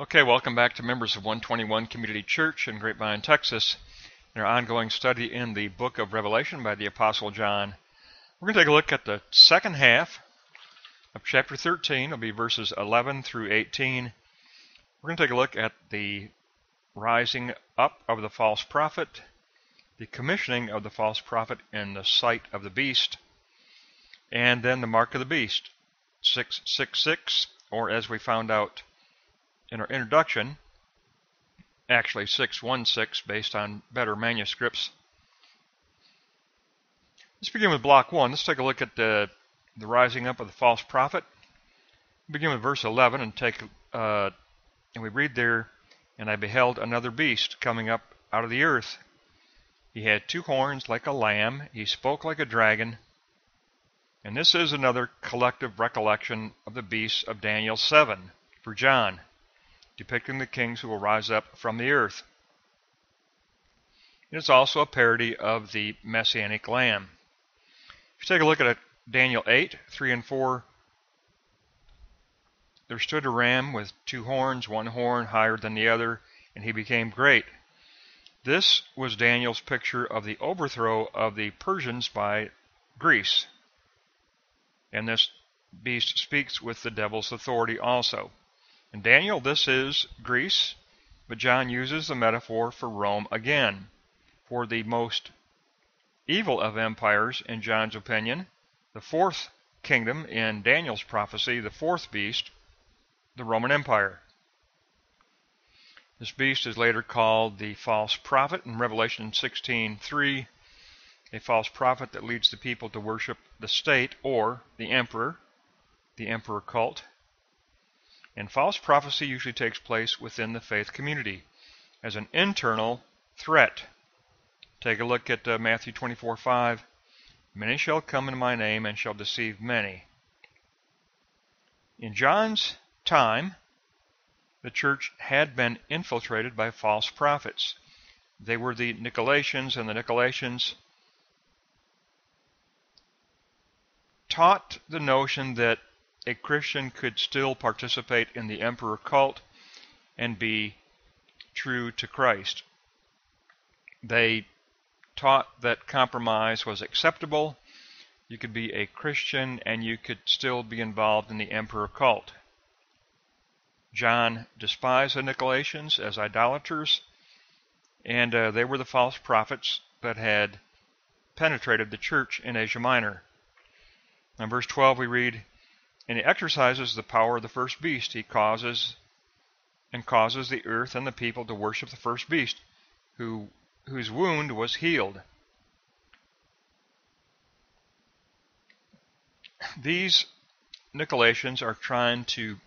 Okay, welcome back to members of 121 Community Church in Grapevine, Texas, in our ongoing study in the book of Revelation by the Apostle John. We're going to take a look at the second half of chapter 13. It'll be verses 11 through 18. We're going to take a look at the rising up of the false prophet, the commissioning of the false prophet in the sight of the beast, and then the mark of the beast, 666, or as we found out in our introduction, actually 616 based on better manuscripts. Let's begin with block 1. Let's take a look at the rising up of the false prophet. We begin with verse 11 and we read there, "And I beheld another beast coming up out of the earth. He had 2 horns like a lamb. He spoke like a dragon." And this is another collective recollection of the beasts of Daniel 7 for John, depicting the kings who will rise up from the earth. It is also a parody of the Messianic Lamb. If you take a look at Daniel 8, 3 and 4, "There stood a ram with 2 horns, one horn higher than the other, and he became great." This was Daniel's picture of the overthrow of the Persians by Greece. And this beast speaks with the devil's authority also. In Daniel, this is Greece, but John uses the metaphor for Rome again, for the most evil of empires, in John's opinion, the 4th kingdom in Daniel's prophecy, the 4th beast, the Roman Empire. This beast is later called the false prophet in Revelation 16:3, a false prophet that leads the people to worship the state or the emperor cult. And false prophecy usually takes place within the faith community as an internal threat. Take a look at Matthew 24:5. "Many shall come in my name and shall deceive many." In John's time, the church had been infiltrated by false prophets. They were the Nicolaitans, and the Nicolaitans taught the notion that a Christian could still participate in the emperor cult and be true to Christ. They taught that compromise was acceptable. You could be a Christian and you could still be involved in the emperor cult. John despised the Nicolaitans as idolaters, and they were the false prophets that had penetrated the church in Asia Minor. In verse 12 we read, "And he exercises the power of the first beast. He causes the earth and the people to worship the first beast, whose wound was healed." These Nicolaitans are trying to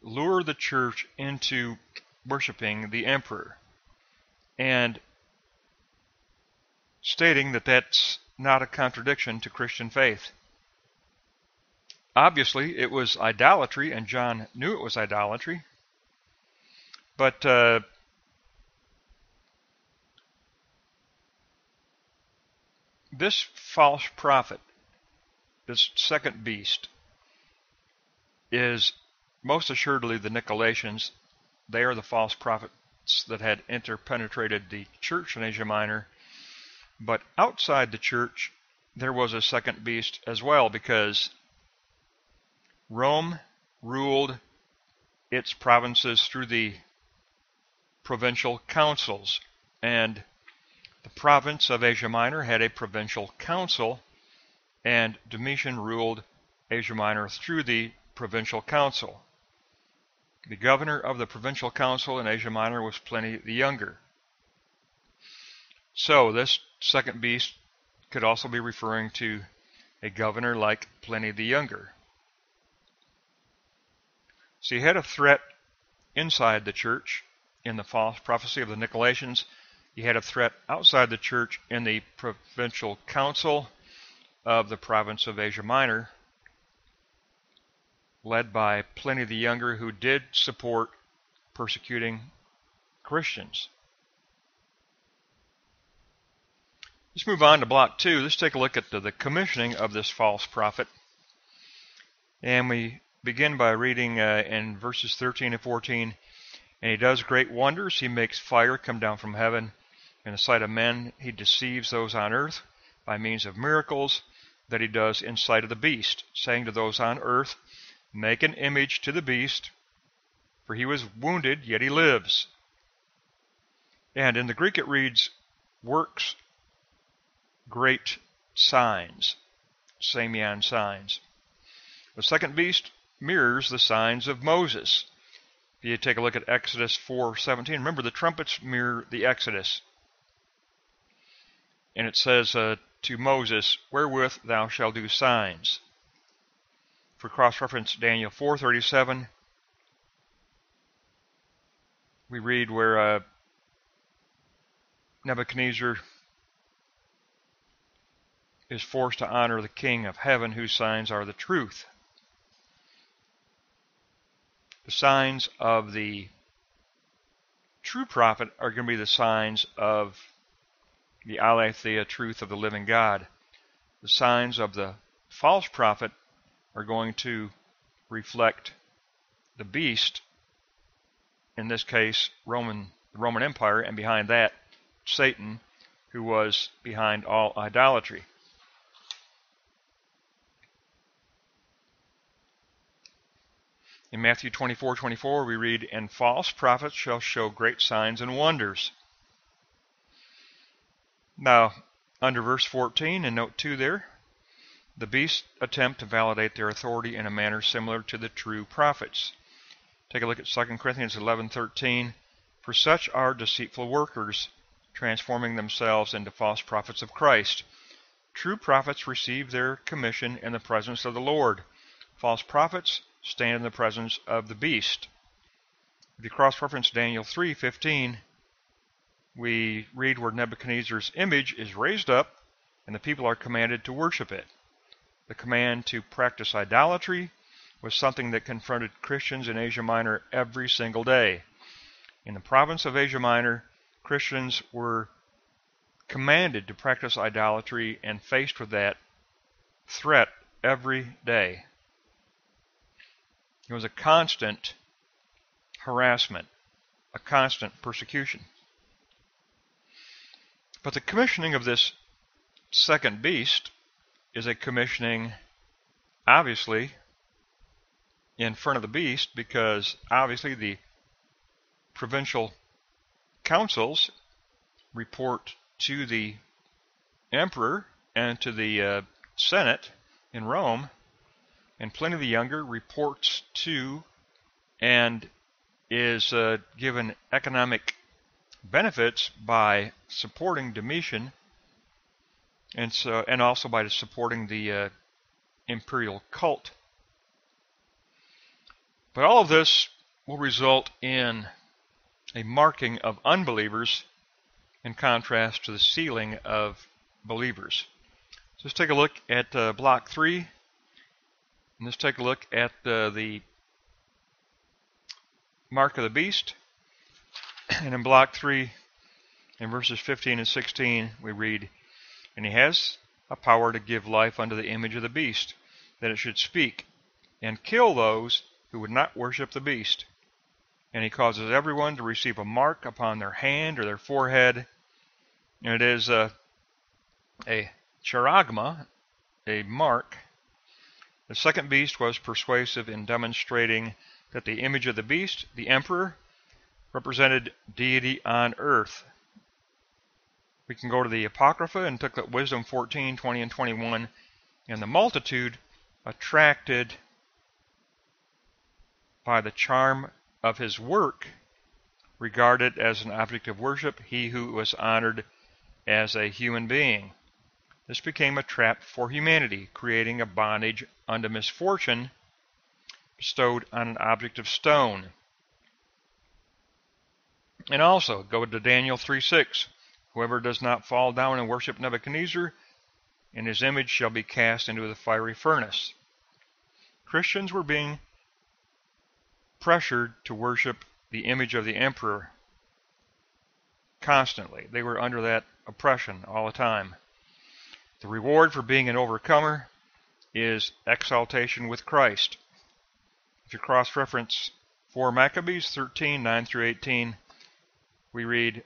lure the church into worshiping the emperor and stating that that's not a contradiction to Christian faith. Obviously, it was idolatry, and John knew it was idolatry. But this false prophet, this second beast, is most assuredly the Nicolaitans. They are the false prophets that had interpenetrated the church in Asia Minor. But outside the church, there was a second beast as well, because Rome ruled its provinces through the provincial councils, and the province of Asia Minor had a provincial council, and Domitian ruled Asia Minor through the provincial council. The governor of the provincial council in Asia Minor was Pliny the Younger. So this second beast could also be referring to a governor like Pliny the Younger. So you had a threat inside the church in the false prophecy of the Nicolaitans. You had a threat outside the church in the provincial council of the province of Asia Minor, led by Pliny the Younger, who did support persecuting Christians. Let's move on to block 2. Let's take a look at the commissioning of this false prophet. And we begin by reading in verses 13 and 14. And he does great wonders. He makes fire come down from heaven. In the sight of men, he deceives those on earth by means of miracles that he does in sight of the beast, saying to those on earth, make an image to the beast, for he was wounded, yet he lives. And in the Greek it reads, works great signs, Samian signs. The second beast mirrors the signs of Moses. If you take a look at Exodus 4:17, remember the trumpets mirror the Exodus. And it says to Moses, wherewith thou shalt do signs. For cross-reference Daniel 4:37, we read where Nebuchadnezzar is forced to honor the King of heaven, whose signs are the truth. The signs of the true prophet are going to be the signs of the aletheia, truth of the living God. The signs of the false prophet are going to reflect the beast, in this case the Roman Empire, and behind that Satan, who was behind all idolatry. In Matthew 24:24 we read, and false prophets shall show great signs and wonders. Now, under verse 14 and note 2 there, the beasts attempt to validate their authority in a manner similar to the true prophets. Take a look at 2 Corinthians 11:13. For such are deceitful workers, transforming themselves into false prophets of Christ. True prophets receive their commission in the presence of the Lord. False prophets stand in the presence of the beast. If you cross-reference Daniel 3:15, we read where Nebuchadnezzar's image is raised up and the people are commanded to worship it. The command to practice idolatry was something that confronted Christians in Asia Minor every single day. In the province of Asia Minor, Christians were commanded to practice idolatry and faced with that threat every day. It was a constant harassment, a constant persecution. But the commissioning of this second beast is a commissioning, obviously, in front of the beast, because obviously the provincial councils report to the emperor and to the Senate in Rome, and Pliny the Younger reports to and is given economic benefits by supporting Domitian, and also by supporting the imperial cult. But all of this will result in a marking of unbelievers in contrast to the sealing of believers. So let's take a look at block 3, and let's take a look at the mark of the beast. And in block 3, in verses 15 and 16, we read, and he has a power to give life unto the image of the beast, that it should speak, and kill those who would not worship the beast. And he causes everyone to receive a mark upon their hand or their forehead. And it is a charagma, a mark. The second beast was persuasive in demonstrating that the image of the beast, the emperor, represented deity on earth. We can go to the Apocrypha and look at Wisdom 14:20 and 21. And the multitude, attracted by the charm of his work, regarded as an object of worship he who was honored as a human being. This became a trap for humanity, creating a bondage unto misfortune bestowed on an object of stone. And also, go to Daniel 3:6. Whoever does not fall down and worship Nebuchadnezzar, in his image shall be cast into the fiery furnace. Christians were being pressured to worship the image of the emperor constantly. They were under that oppression all the time. The reward for being an overcomer is exaltation with Christ. you cross-reference 4 Maccabees 13, 9 through 18, we read,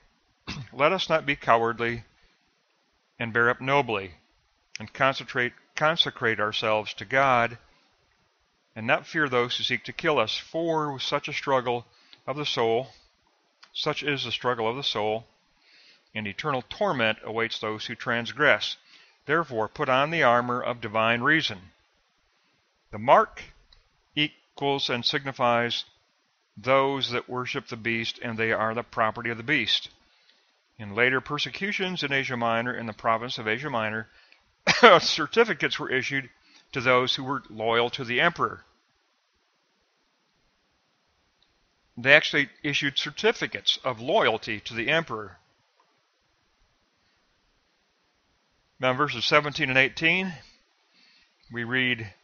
"Let us not be cowardly, and bear up nobly, and consecrate ourselves to God, and not fear those who seek to kill us, for with such is the struggle of the soul, and eternal torment awaits those who transgress. Therefore put on the armor of divine reason." The mark equals and signifies those that worship the beast, and they are the property of the beast. In later persecutions in Asia Minor, in the province of Asia Minor, certificates were issued to those who were loyal to the emperor. They actually issued certificates of loyalty to the emperor. Now in verses 17 and 18, we read,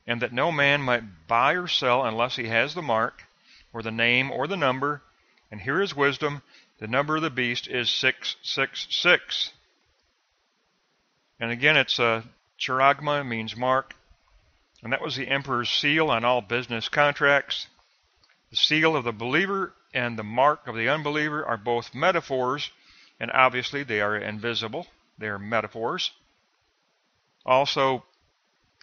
"And that no man might buy or sell unless he has the mark, or the name, or the number. And here is wisdom. The number of the beast is 666. And again, it's charagma, means mark. And that was the emperor's seal on all business contracts. The seal of the believer and the mark of the unbeliever are both metaphors, and obviously they are invisible. They are metaphors. Also,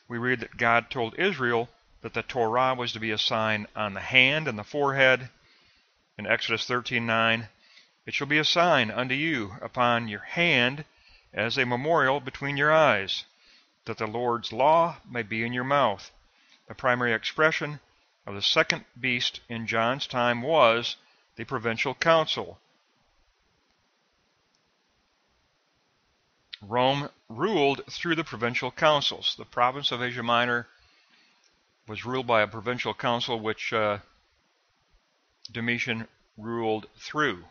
we read that God told Israel that the Torah was to be a sign on the hand and the forehead. In Exodus 13:9, "It shall be a sign unto you upon your hand as a memorial between your eyes, that the Lord's law may be in your mouth." The primary expression of the second beast in John's time was the provincial council. Rome ruled through the provincial councils. The province of Asia Minor was ruled by a provincial council which Domitian ruled through.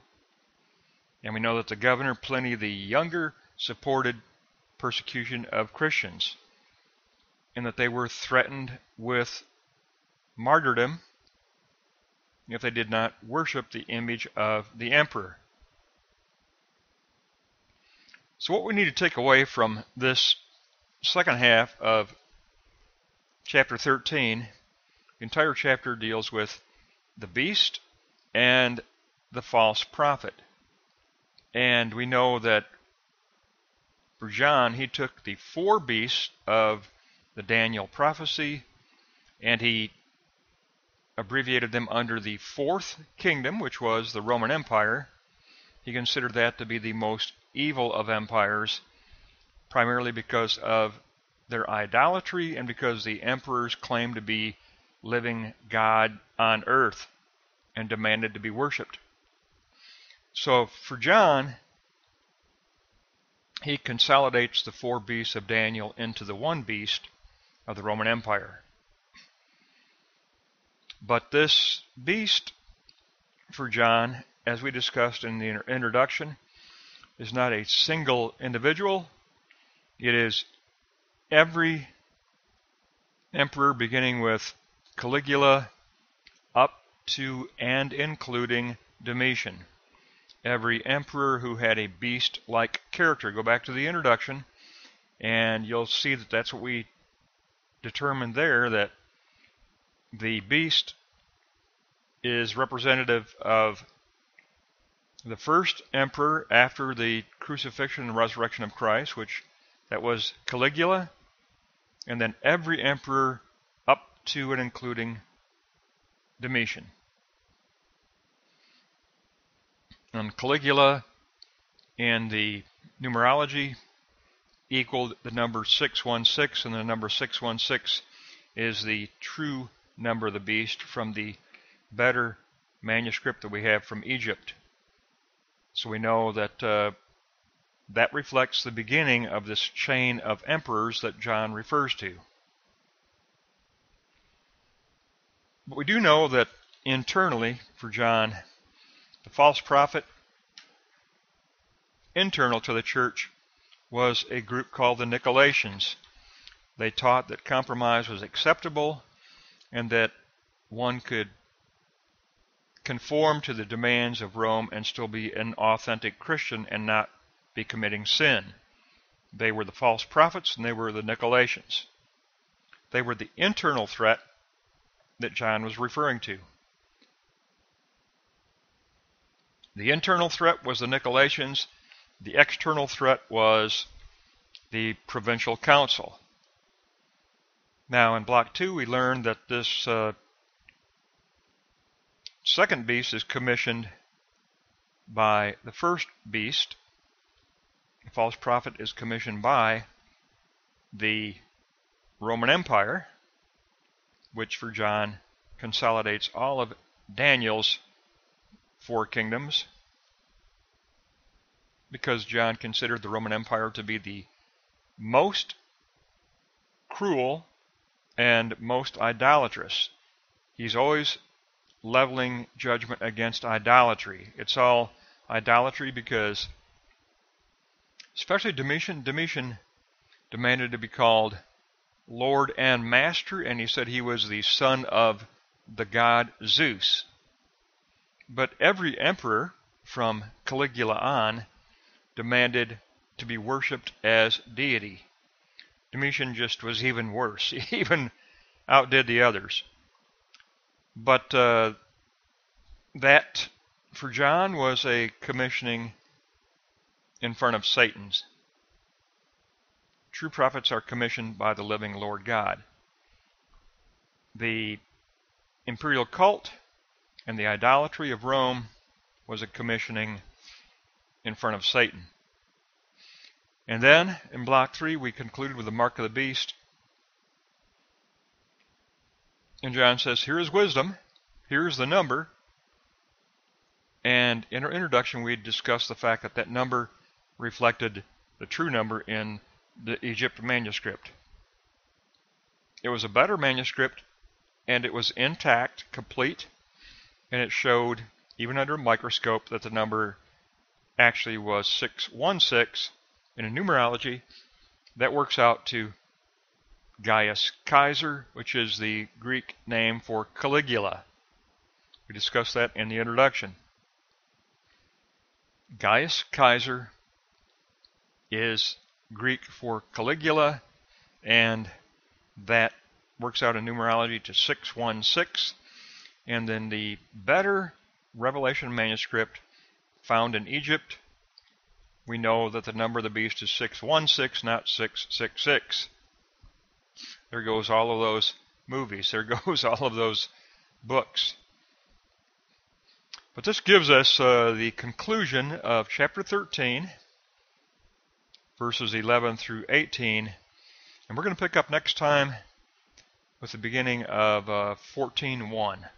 And we know that the governor, Pliny the Younger, supported persecution of Christians, and that they were threatened with martyrdom if they did not worship the image of the emperor. So what we need to take away from this second half of chapter 13, the entire chapter deals with the beast and the false prophet. And we know that for John, he took the 4 beasts of the Daniel prophecy, and he abbreviated them under the 4th kingdom, which was the Roman Empire. He considered that to be the most evil of empires, primarily because of their idolatry and because the emperors claimed to be living God on earth and demanded to be worshipped. So for John, he consolidates the 4 beasts of Daniel into the 1 beast of the Roman Empire. But this beast for John, as we discussed in the introduction, is not a single individual. It is every emperor beginning with Caligula up to and including Domitian. Every emperor who had a beast-like character. Go back to the introduction and you'll see that that's what we determined there, that the beast is representative of the first emperor after the crucifixion and resurrection of Christ, which that was Caligula, and then every emperor up to and including Domitian. And Caligula in the numerology equaled the number 616, and the number 616 is the true number of the beast from the better manuscript that we have from Egypt. So we know that that reflects the beginning of this chain of emperors that John refers to. But we do know that internally for John, the false prophet, internal to the church, was a group called the Nicolaitans. They taught that compromise was acceptable and that one could conform to the demands of Rome and still be an authentic Christian and not be committing sin. They were the false prophets and they were the Nicolaitans. They were the internal threat that John was referring to. The internal threat was the Nicolaitans. The external threat was the provincial council. Now in Block 2 we learned that this second beast is commissioned by the first beast. The false prophet is commissioned by the Roman Empire, which for John consolidates all of Daniel's 4 kingdoms, because John considered the Roman Empire to be the most cruel and most idolatrous. He's always leveling judgment against idolatry. It's all idolatry because, especially Domitian demanded to be called Lord and Master, and he said he was the son of the god Zeus. But every emperor from Caligula on demanded to be worshipped as deity. Domitian just was even worse. He even outdid the others. But that, for John, was a commissioning in front of Satan's. True prophets are commissioned by the living Lord God. The imperial cult and the idolatry of Rome was a commissioning in front of Satan. And then, in Block 3, we concluded with the mark of the beast. And John says, here is wisdom, here is the number. And in our introduction, we discussed the fact that that number reflected the true number in the Egypt manuscript. It was a better manuscript, and it was intact, complete, and it showed, even under a microscope, that the number actually was 616. In a numerology, that works out to Gaius Caesar, which is the Greek name for Caligula. We discussed that in the introduction. Gaius Caesar is Greek for Caligula, and that works out in numerology to 616. And then the better Revelation manuscript found in Egypt, we know that the number of the beast is 616, not 666. There goes all of those movies. There goes all of those books. But this gives us the conclusion of chapter 13, verses 11 through 18. And we're going to pick up next time with the beginning of 14:1.